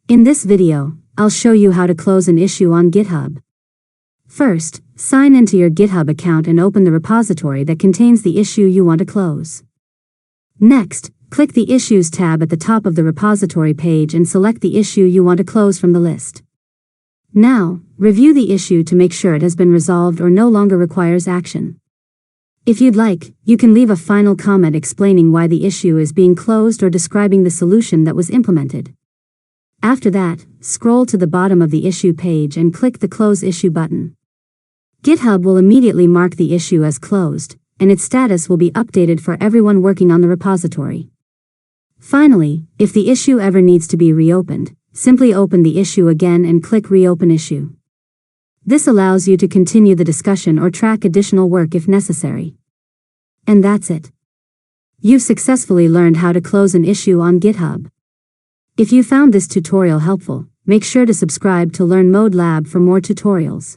In this video, I'll show you how to close an issue on GitHub. First, sign into your GitHub account and open the repository that contains the issue you want to close. Next, click the Issues tab at the top of the repository page and select the issue you want to close from the list. Now, review the issue to make sure it has been resolved or no longer requires action. If you'd like, you can leave a final comment explaining why the issue is being closed or describing the solution that was implemented. After that, scroll to the bottom of the issue page and click the Close Issue button. GitHub will immediately mark the issue as closed, and its status will be updated for everyone working on the repository. Finally, if the issue ever needs to be reopened, simply open the issue again and click Reopen Issue. This allows you to continue the discussion or track additional work if necessary. And that's it. You've successfully learned how to close an issue on GitHub. If you found this tutorial helpful, make sure to subscribe to Learn Mode Lab for more tutorials.